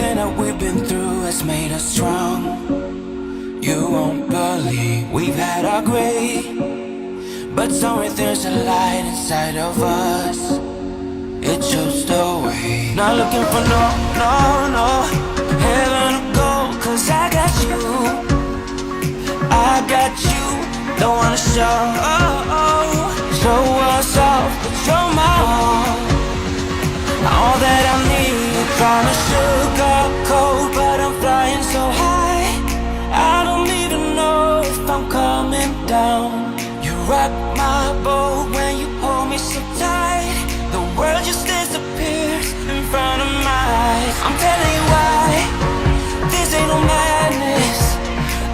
Everything that we've been through has made us strong. You won't believe we've had our gray, but somewhere there's a light inside of us. It shows the way. Not looking for no heaven or gold, 'cause I got you. I got you. Don't wanna show us off, but you're my all that I need. Trying to sugarcoat, but I'm flying so high. I don't even know if I'm coming down. You rock my boat when you hold me so tight. The world just disappears in front of my eyes. I'm telling you why, this ain't no madness.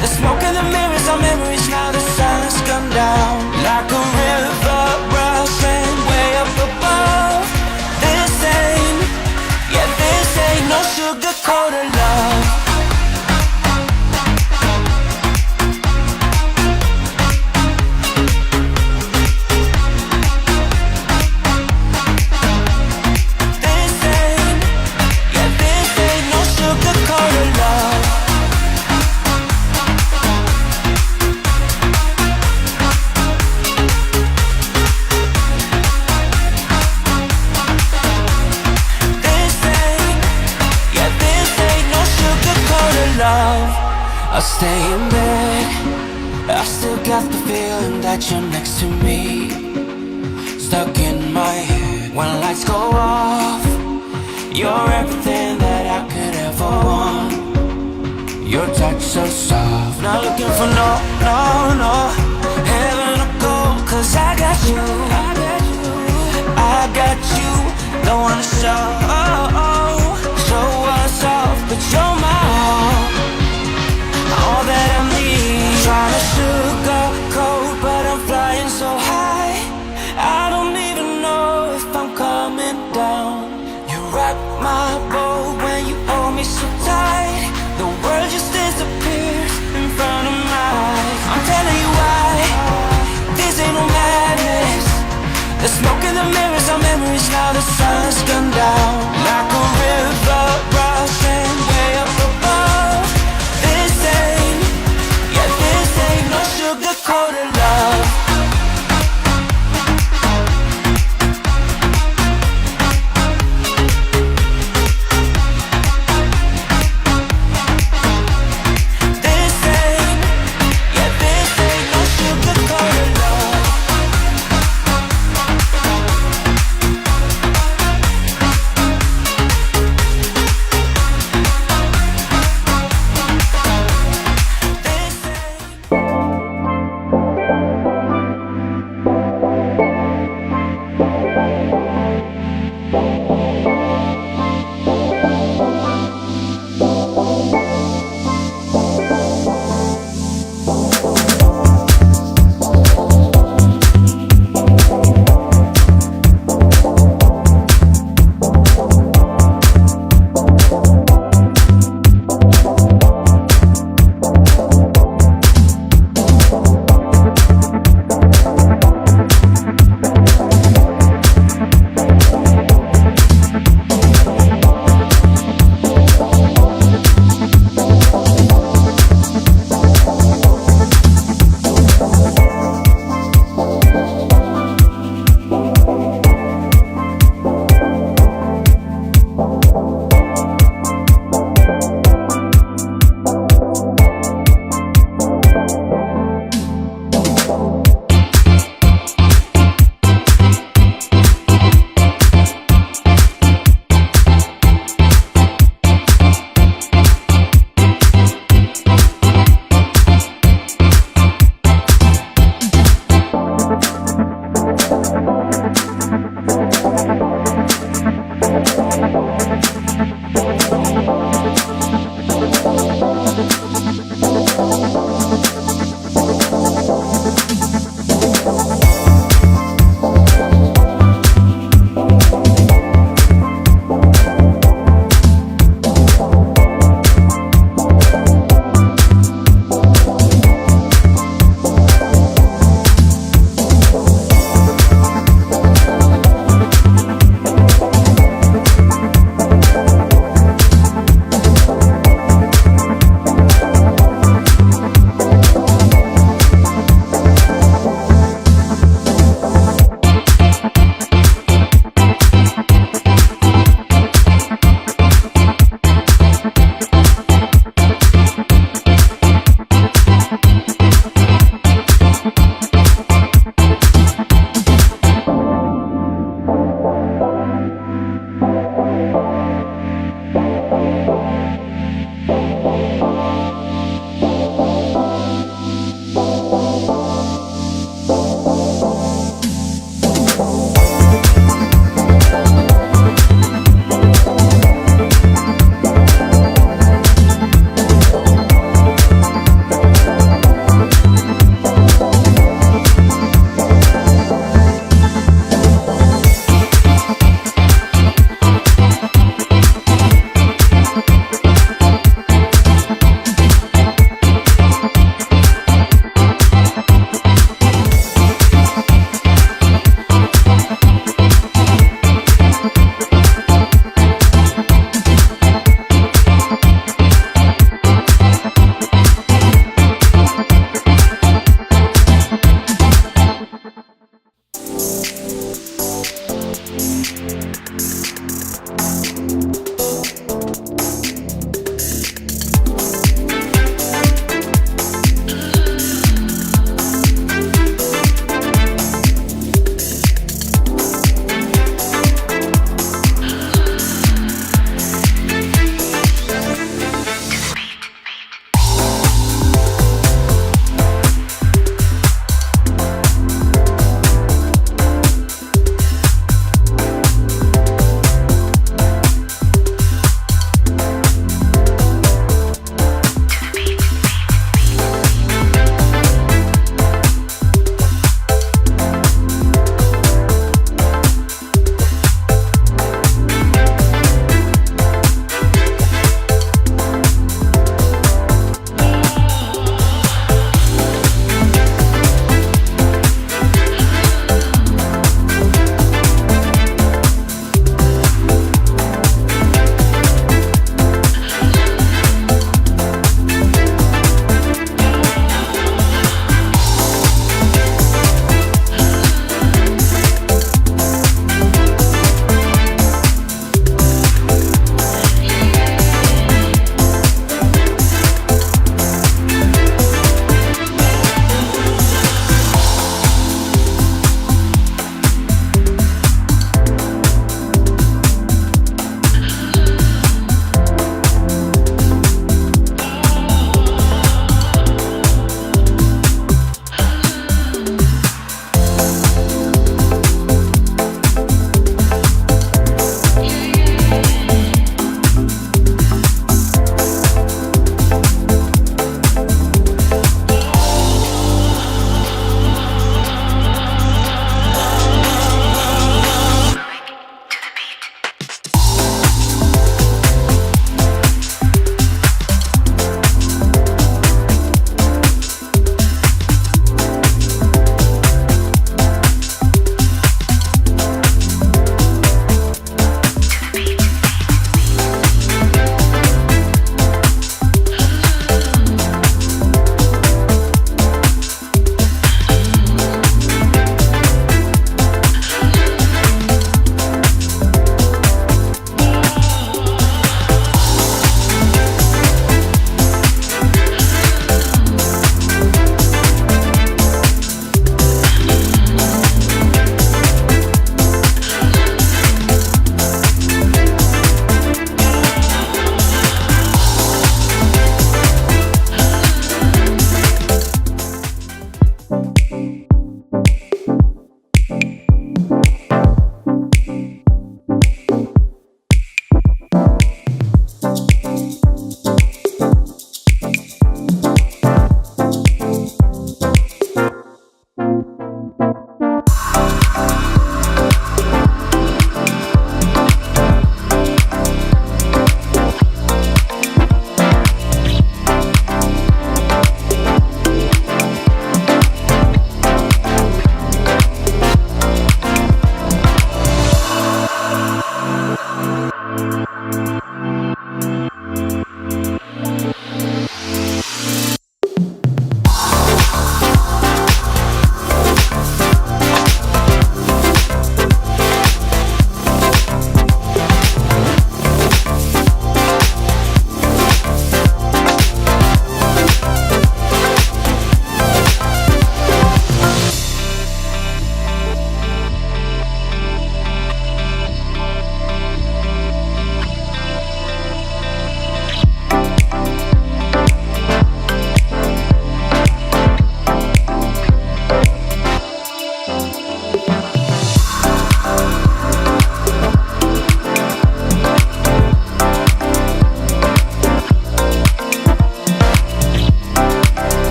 The smoke and the mirrors are memories. Now the silence come down like a river rushing way up above. This ain't no sugar-coated love. This ain't no sugar-coated love. I stay in bed, I still got the feeling that you're next to me. Stuck in my head when lights go off. You're everything that I could ever want. Your touch so soft. Not looking for no heaven or gold, 'cause I got you. I got you. Don't wanna show us off, but you're my all that I need. Trying to sugarcoat, but I'm flying so high. I don't even know if I'm coming down. You rock my boat when you hold me so tight.